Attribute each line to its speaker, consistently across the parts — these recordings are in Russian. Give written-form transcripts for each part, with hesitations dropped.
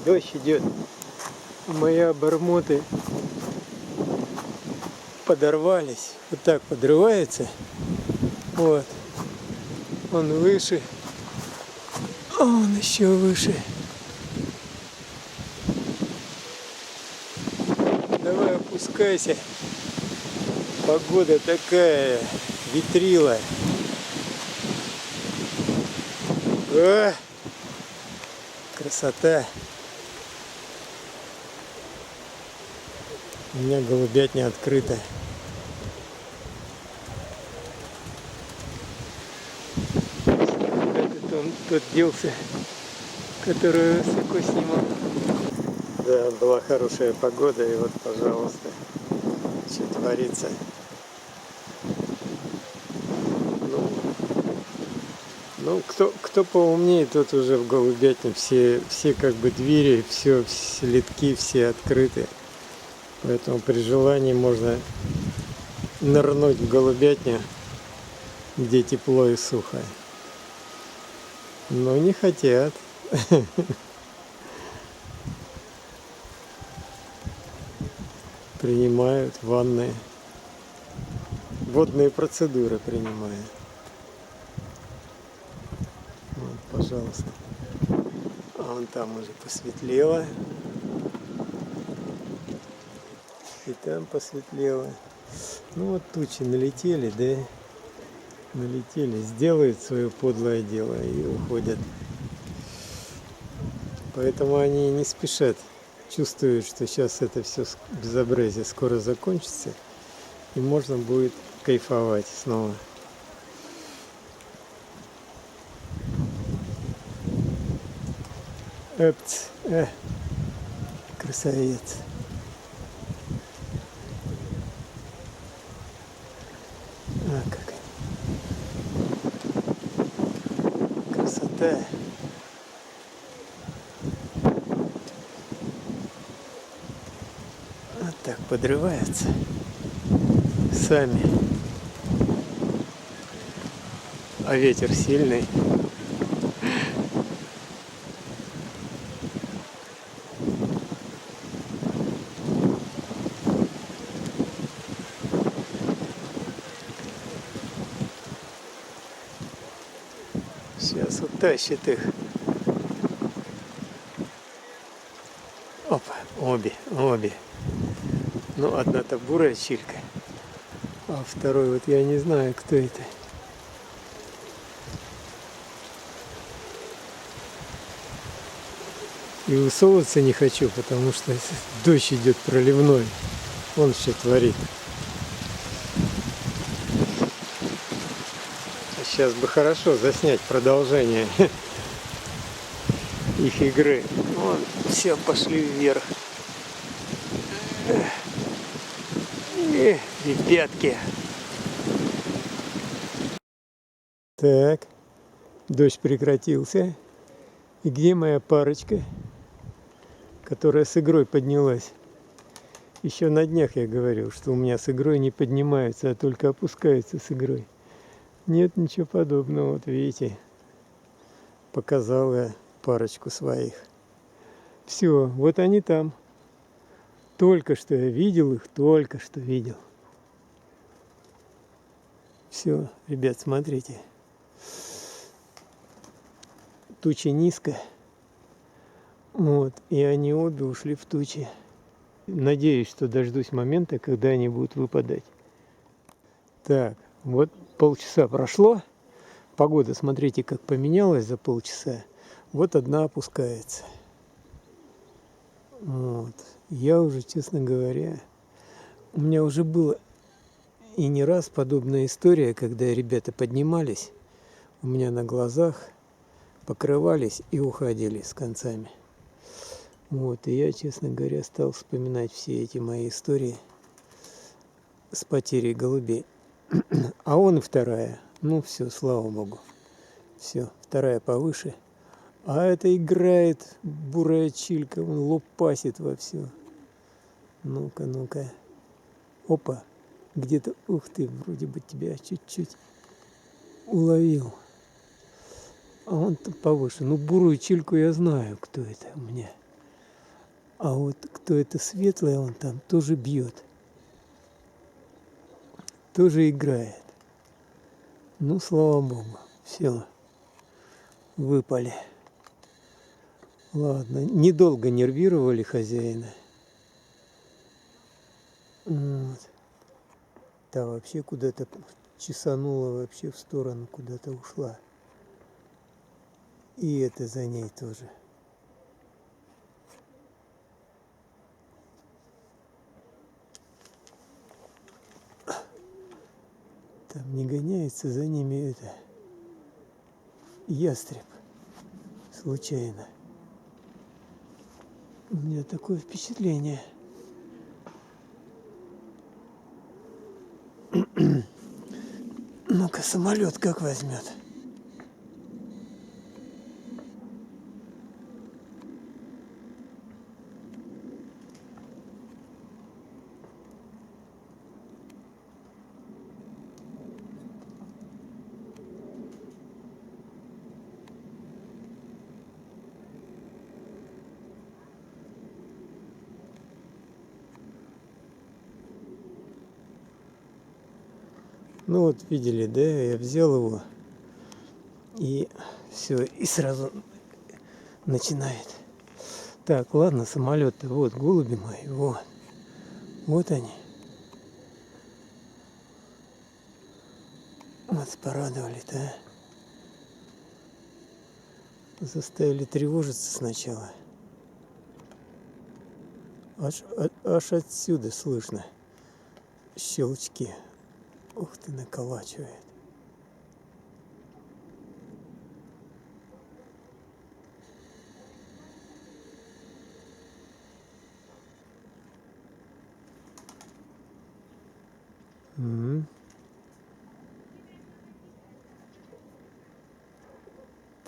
Speaker 1: Дождь идет. Мои обормоты подорвались. Вот так подрывается. Вот. Он выше. А он еще выше. Давай опускайся. Погода такая. Ветрила. О! Красота. У меня голубятня открыта. Этот он тот делся, который высоко снимал. Да, была хорошая погода, и вот, пожалуйста, что творится. Ну, кто поумнее, тот уже в голубятне. Все как бы двери, все литки, все открыты. Поэтому при желании можно нырнуть в голубятню, где тепло и сухо. Но не хотят. Принимают ванны. Водные процедуры принимают. Вот, пожалуйста. А вон там уже посветлело. И там посветлело. Ну вот тучи налетели, да? Налетели, сделают свое подлое дело и уходят. Поэтому они не спешат. Чувствуют, что сейчас это все безобразие скоро закончится. И можно будет кайфовать снова. Эпц, красавец. А, как красота. Вот так подрываются сами. А ветер сильный. Сейчас утащит их. Опа, обе. Ну, одна-то бурая чилька, а второй вот я не знаю, кто это. И высовываться не хочу, потому что дождь идет проливной. Он что творит. Сейчас бы хорошо заснять продолжение их игры. Вон, все пошли вверх. Ребятки. Так, дождь прекратился. И где моя парочка, которая с игрой поднялась? Еще на днях я говорил, что у меня с игрой не поднимаются, а только опускаются с игрой. Нет ничего подобного. Вот видите, показал я парочку своих. Все, вот они там. Только что я видел их, только что видел. Все, ребят, смотрите. Туча низко. Вот, и они обе ушли в тучи. Надеюсь, что дождусь момента, когда они будут выпадать. Так, вот полчаса прошло. Погода, смотрите, как поменялась за полчаса. Вот одна опускается. Вот. Я уже, честно говоря, у меня уже было и не раз подобная история, когда ребята поднимались, у меня на глазах покрывались и уходили с концами. Вот, и я, честно говоря, стал вспоминать все эти мои истории с потерей голубей. А он вторая. Ну все, слава богу. Все, вторая повыше. А это играет бурая чилька, он лупасит во все. Ну-ка, ну-ка. Опа. Где-то, ух ты, вроде бы тебя чуть-чуть уловил. а он там повыше. Ну, бурую чильку я знаю, кто это у меня. А вот кто это светлый, он там тоже бьет. Тоже играет. Ну, слава богу. Все. Выпали. Ладно. Недолго нервировали хозяина. Вот. Та вообще куда-то чесанула, вообще в сторону куда-то ушла. И это за ней тоже. Там не гоняется за ними это ястреб. Случайно. У меня такое впечатление. Ну-ка, самолет как возьмет. Ну вот видели, да, я взял его и все, и сразу начинает. Так, ладно, самолет-то, вот, голуби мои, вот. Вот они. Вот порадовали-то, а. Заставили тревожиться сначала. Аж отсюда слышно щелчки. Ух ты, наколачивает.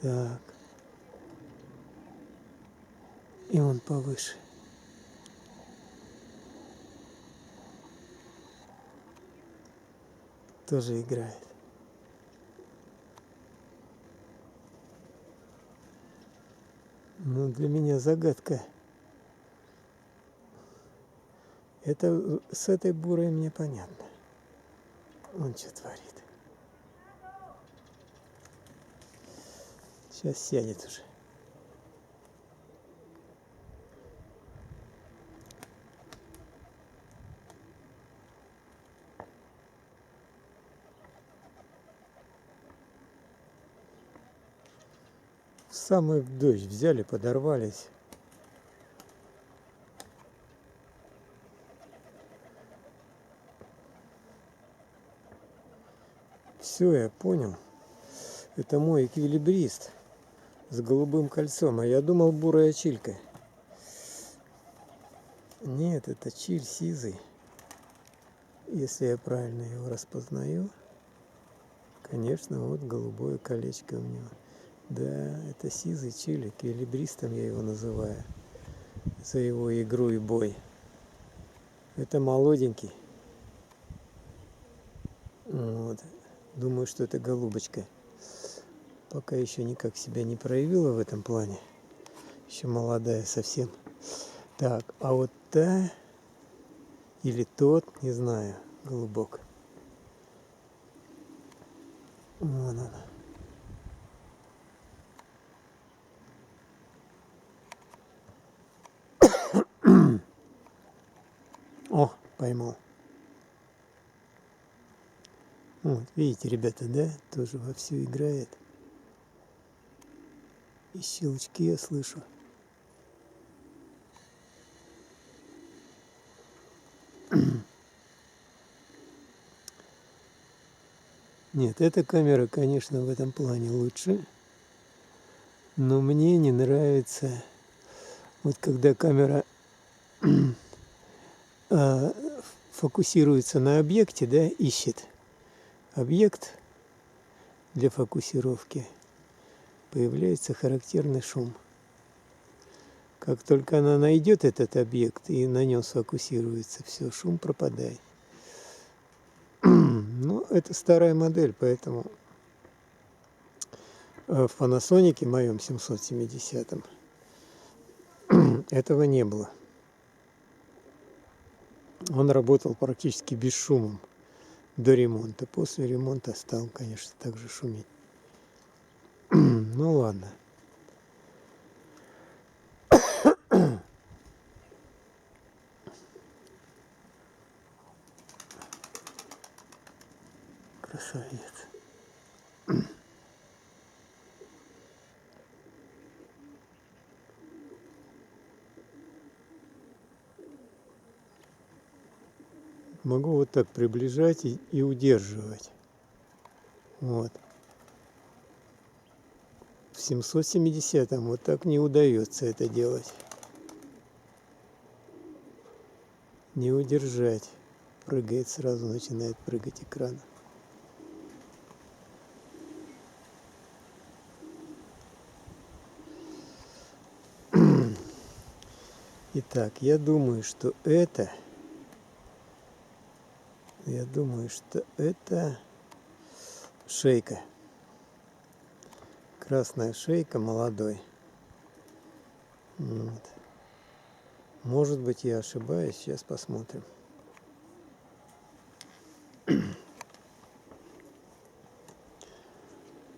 Speaker 1: Так. И он повыше. Тоже играет. Ну, для меня загадка. Это с этой бурой мне понятно. Он что творит. Сейчас сядет уже. В самый дождь взяли, подорвались. Все, я понял. Это мой эквилибрист с голубым кольцом. А я думал, бурая чилька. Нет, это чиль сизый. Если я правильно его распознаю. Конечно, вот голубое колечко у него. Да, это сизый чиль, эквилибристом я его называю. За его игру и бой. Это молоденький. Вот. Думаю, что это голубочка. Пока еще никак себя не проявила в этом плане. Еще молодая совсем. Так, а вот та или тот, не знаю, голубок. Вон она. О, поймал. Вот, видите, ребята, да? Тоже вовсю играет. И щелчки я слышу. Нет, эта камера, конечно, в этом плане лучше. Но мне не нравится, вот когда камера фокусируется на объекте, да, ищет объект для фокусировки, появляется характерный шум. Как только она найдет этот объект и на нем сфокусируется, все, шум пропадает. Ну, это старая модель, поэтому В Panasonic моем 770 этого не было. Он работал практически бесшумным до ремонта. После ремонта стал, конечно, также шуметь. Ну ладно. Красавец. Могу вот так приближать и удерживать. Вот. В 770 вот так не удается это делать. Не удержать. Прыгает сразу, начинает прыгать экран. Итак, я думаю, что это шейка. Красная шейка молодой. Вот. Может быть, я ошибаюсь, сейчас посмотрим.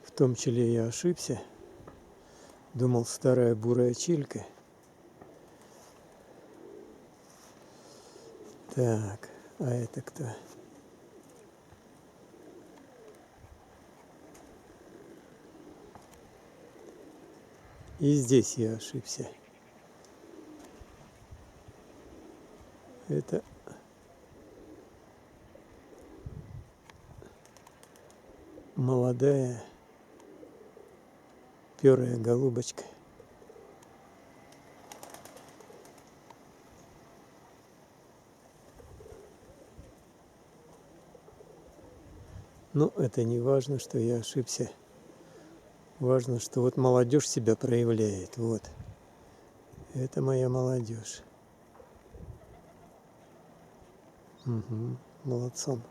Speaker 1: В том числе я ошибся. Думал, старая бурая чилька. Так, а это кто? И здесь я ошибся. Это молодая пёрая голубочка. Но это не важно, что я ошибся. Важно, что вот молодежь себя проявляет. Вот. Это моя молодежь. Угу. Молодцом.